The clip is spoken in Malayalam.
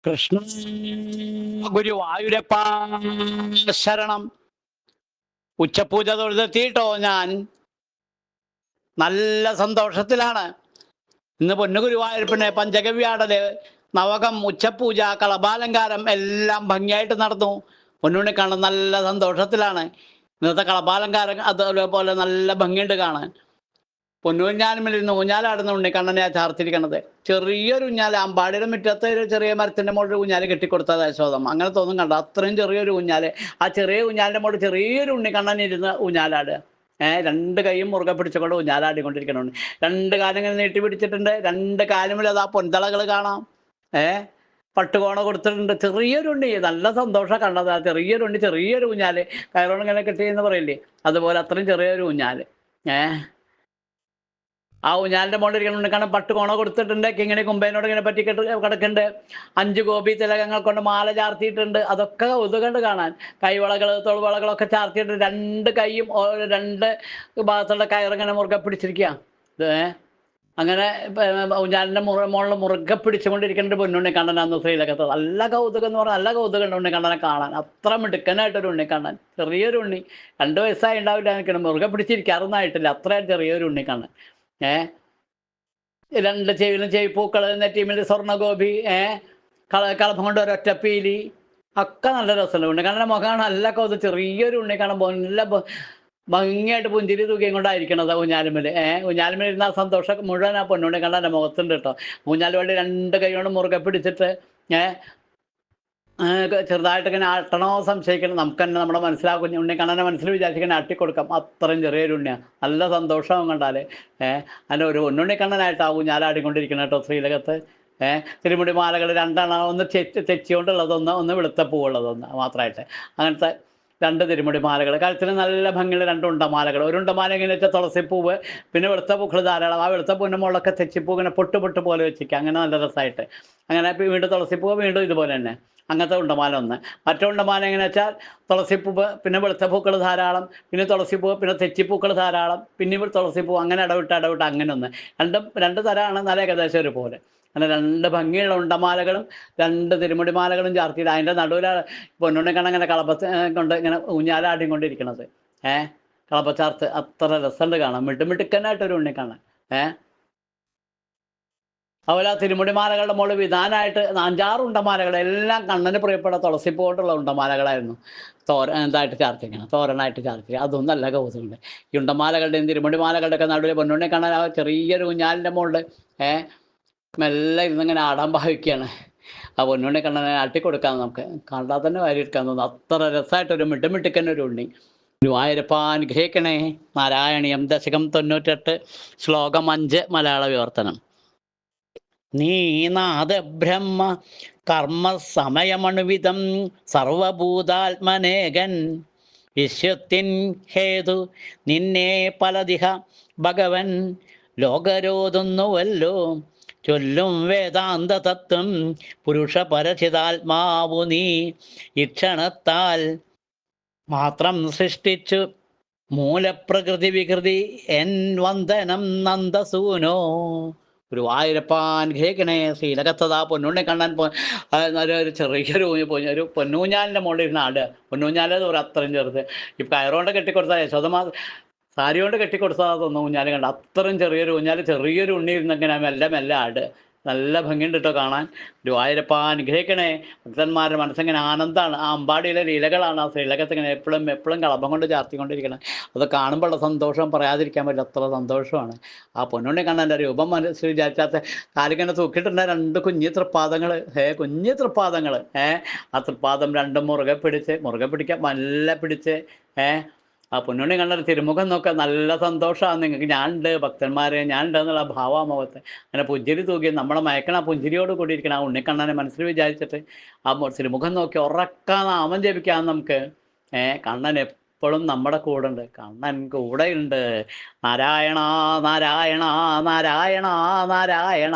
കൃഷ്ണ ഗുരുവായൂരപ്പ ശരണം. ഉച്ചപൂജ തൊഴുതെത്തിയിട്ടോ ഞാൻ. നല്ല സന്തോഷത്തിലാണ്. ഇന്ന് പൊന്നു ഗുരുവായൂരപ്പനെ പഞ്ചഗവ്യാടല്, നവകം, ഉച്ചപൂജ, കളഭാലങ്കാരം എല്ലാം ഭംഗിയായിട്ട് നടന്നു. പൊന്നുണ്ണി കാണാൻ നല്ല സന്തോഷത്തിലാണ്. ഇന്നത്തെ കളഭാലങ്കാരം അതേപോലെ നല്ല ഭംഗിയുണ്ട് കാണാൻ. പൊന്നൂഞ്ഞാലുമിരുന്ന് ഊഞ്ഞാലാടുന്ന ഉണ്ണിക്കണ്ണനെയാ ചാർത്തിരിക്കണത്. ചെറിയൊരു ഊഞ്ഞാല്, അമ്പാടിയുടെ മുറ്റത്തെ ഒരു ചെറിയ മരത്തിന്റെ മുകളിൽ ഊഞ്ഞാല് കെട്ടിക്കൊടുത്തത് യശോദം. അങ്ങനെ തോന്നും കണ്ട, അത്രയും ചെറിയൊരു ഊഞ്ഞാല്. ആ ചെറിയ ഊഞ്ഞാലിന്റെ മുകളിൽ ചെറിയൊരു ഉണ്ണിക്കണ്ണൻ ഇരുന്ന് ഊഞ്ഞാലാടുക. രണ്ട് കൈയും മുറുകെ പിടിച്ചുകൊണ്ട് ഊഞ്ഞാലാടിക്കൊണ്ടിരിക്കണുണ്ട്. രണ്ട് കാലം ഇങ്ങനെ നീട്ടി പിടിച്ചിട്ടുണ്ട്. രണ്ട് കാലുമിൽ അതാ പൊന്തളകൾ കാണാം. പട്ടുകോണ കൊടുത്തിട്ടുണ്ട്. ചെറിയൊരു ഉണ്ണി, നല്ല സന്തോഷം കണ്ടത്. ആ ചെറിയൊരു ഉണ്ണി, ചെറിയൊരു ഊഞ്ഞാല്, കയറോളം ഇങ്ങനെ കെട്ടി എന്ന് പറയില്ലേ, അതുപോലെ അത്രയും ചെറിയൊരു ഊഞ്ഞാല്. ആ ഊഞ്ഞാലിന്റെ മുകളിൽ ഇരിക്കണ പട്ട് കോണ കൊടുത്തിട്ടുണ്ട്. കിങ്ങിണി കുമ്പേനോട് ഇങ്ങനെ പറ്റി കിടക്കുന്നുണ്ട്. 5 ഗോപി തിലകങ്ങൾ കൊണ്ട് മാല ചാർത്തിയിട്ടുണ്ട്. അതൊക്കെ കൗതുകണ്ട് കാണാൻ. കൈവളകൾ, തോൾവളകളൊക്കെ ചാർത്തിയിട്ട് രണ്ട് കൈയും രണ്ട് ഭാഗത്തുള്ള കയറിങ്ങനെ മുറുകെ പിടിച്ചിരിക്കുക. അങ്ങനെ ഊഞ്ഞാലിന്റെ മുകളിൽ മുറുകെ പിടിച്ചുകൊണ്ടിരിക്കേണ്ട പൊന്നുണ്ണി കണ്ണനാന്ന് ശ്രീലകത്ത്. നല്ല കൗതുകം എന്ന് പറഞ്ഞാൽ നല്ല കൗതുകം ഉണ്ണിക്കണ്ണനെ കാണാൻ. അത്ര മിടുക്കനായിട്ടൊരു ഉണ്ണിക്കണ്ണൻ, ചെറിയൊരു ഉണ്ണി. 2 വയസ്സായി ഉണ്ടാവില്ല. നിൽക്കണം മുറുകെ പിടിച്ചിരിക്കാറൊന്നും ആയിട്ടില്ല. അത്രയും ചെറിയൊരു ഉണ്ണിക്കണ്ണൻ. രണ്ട് ചെവിയിലും ചെവിപ്പൂക്കൾ, നെറ്റിമിൽ സ്വർണ്ണഗോപി, കളഭം കൊണ്ട് ഒരൊറ്റപ്പീലി, ഒക്കെ നല്ല രസമുണ്ട്. ഉണ്ണിക്കണ്ണൻ്റെ മുഖമാണ് നല്ല കൗതുകം. ചെറിയൊരു ഉണ്ണിക്കണ്ണൻ നല്ല ഭംഗിയായിട്ട് പുഞ്ചിരി തൂക്കിയും കൊണ്ടായിരിക്കണത് ഊഞ്ഞാലുമ്മൽ. ഊഞ്ഞാലുമ്മൽ ഇരുന്ന ആ സന്തോഷം മുഴുവൻ ആ പൊന്നുണ്ണിക്കണ്ണൻ്റെ മുഖത്തുണ്ട് കേട്ടോ. ഊഞ്ഞാൽ വള്ളി 2 കൈ കൊണ്ട് മുറുകെ പിടിച്ചിട്ട് ചെറുതായിട്ട് ഇങ്ങനെ ആട്ടണോ സംശയിക്കണം. നമുക്ക് തന്നെ നമ്മുടെ മനസ്സിലാകും, ഉണ്ണിക്കണ്ണൻ്റെ മനസ്സിൽ വിചാരിച്ചിങ്ങനെ ആട്ടിക്കൊടുക്കാം. അത്രയും ചെറിയൊരു ഉണ്ണിയാണ്. നല്ല സന്തോഷമാവും കണ്ടാൽ. അതിൻ്റെ ഒരു ഒന്നുണ്ണിക്കണ്ണനായിട്ടാവും ഞാനാടിക്കൊണ്ടിരിക്കണം കേട്ടോ ശ്രീലകത്ത്. തിരുമുടി മാലകൾ 2 ഒന്ന് തെച്ചിക്കൊണ്ടുള്ളതൊന്ന്, ഒന്ന് വെളുത്ത പൂവുള്ളതൊന്ന് മാത്രമായിട്ട്. അങ്ങനത്തെ 2 തിരുമുടി മാലകൾ. കഴുത്തിന് നല്ല ഭംഗിയുള്ള 2 ഉണ്ടമാലകൾ. ഒരു ഉണ്ടമാല എങ്ങനെ വെച്ചാൽ തുളസിപ്പൂവ്, പിന്നെ വെളുത്ത പൂക്കൾ ധാരാളം. ആ വെളുത്ത പൂവിൻ്റെ മുകളിലൊക്കെ തെച്ചിപ്പൂ ഇങ്ങനെ പൊട്ട് പോലെ വെച്ചിരിക്കുക. അങ്ങനെ നല്ല രസമായിട്ട്. അങ്ങനെ വീണ്ടും തുളസിപ്പൂവ്, വീണ്ടും ഇതുപോലെ തന്നെ. അങ്ങനത്തെ ഉണ്ടമാല ഒന്ന്. മറ്റേ ഉണ്ടമാല എങ്ങനെ വെച്ചാൽ തുളസിപ്പൂവ്, പിന്നെ വെളുത്ത പൂക്കൾ ധാരാളം, പിന്നെ തുളസിപ്പൂവ്, പിന്നെ തെച്ചിപ്പൂക്കൾ ധാരാളം, പിന്നെ തുളസിപ്പൂവ്, അങ്ങനെ ഇടവിട്ട് അങ്ങനെ ഒന്ന്. രണ്ട് തരമാണ്, നല്ല ഏകദേശം ഒരുപോലെ. അങ്ങനെ 2 ഭംഗിയുള്ള ഉണ്ടമാലകളും 2 തിരുമുടിമാലകളും ചാർത്തിയിട്ട് അതിൻ്റെ നടുവിൽ പൊന്നുണ്ണിക്കണ്ണൻ അങ്ങനെ കളപ്പത്ത് കൊണ്ട് ഇങ്ങനെ ഊഞ്ഞാലാടിക്കൊണ്ടിരിക്കണത്. കളപ്പച്ചാർത്ത് അത്ര രസമുണ്ട് കാണാൻ. മിടുമിടുക്കനായിട്ടൊരു ഉണ്ണിക്കണ്ണൻ. അതുപോലെ ആ തിരുമുടിമാലകളുടെ മുകളിൽ വിധാനമായിട്ട് 5-6 ഉണ്ടമാലകൾ, എല്ലാം കണ്ണന് പ്രിയപ്പെട്ട തുളസിപ്പൂ കൊണ്ടുള്ള ഉണ്ടമാലകളായിരുന്നു. ഇതായിട്ട് ചാർത്തിക്കണം, തോരണായിട്ട് ചാർത്തിക്കുക. അതൊന്നും നല്ല കൗതുകമുണ്ട്. ഈ ഉണ്ടമാലകളുടെയും തിരുമുടിമാലകളുടെ ഒക്കെ നടുവിൽ പൊന്നുണ്ണി കണ്ണൻ ആ ചെറിയൊരു ഊഞ്ഞാലിൻ്റെ മുകളിൽ മെല്ലെ ഇരുന്നിങ്ങനെ ആടാൻ ഭാവിക്കുകയാണ്. ആ പൊന്നുണ്ണി കണ്ണനെ ആട്ടിക്കൊടുക്കാൻ നമുക്ക് കണ്ടാൽ തന്നെ വാരിയെടുക്കാൻ തോന്നുന്നു. അത്ര രസമായിട്ടൊരു മിടുമിടുക്കനൊരു ഉണ്ണി. ഗുരുവായൂരപ്പ അനുഗ്രഹിക്കണേ. നാരായണീയം ദശകം 98, ശ്ലോകം 5, മലയാള വിവർത്തനം. നീനാഥ ബ്രഹ്മ കർമ്മ സമയമണുവിധം സർവഭൂതാത്മനേകൻ വിശ്വത്തിൻ ഹേതു നിന്നെ പലതിഹ ഭഗവൻ ലോകരോതുന്നുവല്ലോ. ചൊല്ലും വേദാന്ത തത്വം പുരുഷ പരചിതാത്മാവു നീ ഇക്ഷണത്താൽ മാത്രം സൃഷ്ടിച്ചു മൂലപ്രകൃതി വികൃതി എൻ വന്ദനം നന്ദസൂനോ. ഗുരുവായൂരപ്പ അനുഗ്രഹിക്കണേ. ശ്രീലകത്തതാ പൊന്നുണ്ണി കണ്ണൻ ഒരു ചെറിയൊരു ഒരു പൊന്നൂഞ്ഞാലിൻ്റെ മുകളിൽ ഇരുന്ന് ആടുക. പൊന്നൂഞ്ഞാലെന്ന് പറയും, അത്രയും ചെറുത്. ഈ കയറുകൊണ്ട് കെട്ടിക്കൊടുത്താൽ യശോദമാ സാരി കൊണ്ട് കെട്ടിക്കൊടുത്താൽ തോന്നുന്നു ഊഞ്ഞാൽ കണ്ട. അത്രയും ചെറിയൊരു ഊഞ്ഞാൽ, ചെറിയൊരു ഉണ്ണി ഇരുന്നിങ്ങനെ മെല്ലെ മെല്ലെ ആട്. നല്ല ഭംഗിയുണ്ട് കേട്ടോ കാണാൻ. ഗുരുവായൂരപ്പ അനുഗ്രഹിക്കണേ. ഭക്തന്മാരുടെ മനസ്സിങ്ങനെ ആനന്ദമാണ്. ആ അമ്പാടിയിലെ ലീലകളാണ് ആ ശ്രീലകത്ത് ഇങ്ങനെ എപ്പോഴും കളഭം കൊണ്ട് ചാർത്തിക്കൊണ്ടിരിക്കണം. അത് കാണുമ്പോഴുള്ള സന്തോഷം പറയാതിരിക്കാൻ പറ്റില്ല. അത്ര സന്തോഷമാണ്. ആ പൊന്നുണ്ണി കണ്ണൻ്റെ രൂപം മനസ്സിൽ വിചാരിച്ചാത്ത കാലിങ്ങനെ തൂക്കിയിട്ടുണ്ട് 2 കുഞ്ഞു തൃപ്പാദങ്ങൾ. കുഞ്ഞു തൃപ്പാദങ്ങൾ. ആ തൃപ്പാദം 2 മുറുകെ പിടിക്കാൻ നല്ല പിടിച്ച്. ആ പൊന്നുണ്ണി കണ്ണൊരു തിരുമുഖം നോക്കാൻ നല്ല സന്തോഷമാണ് നിങ്ങൾക്ക്. ഞാനുണ്ട് ഭക്തന്മാരെ, ഞാനുണ്ട് എന്നുള്ള ഭാവാമുഖത്ത് അങ്ങനെ പുഞ്ചിരി തൂക്കി നമ്മളെ മയക്കണ ആ പുഞ്ചിരിയോട് കൂടിയിരിക്കണം. ആ ഉണ്ണിക്കണ്ണനെ മനസ്സിൽ വിചാരിച്ചിട്ട് ആ തിരുമുഖം നോക്കി ഉറക്കാൻ നാമം ജപിക്കാം നമുക്ക്. കണ്ണൻ എപ്പോഴും നമ്മുടെ കൂടെ ഉണ്ട്. കണ്ണൻ കൂടെയുണ്ട്. നാരായണ നാരായണ നാരായണ നാരായണ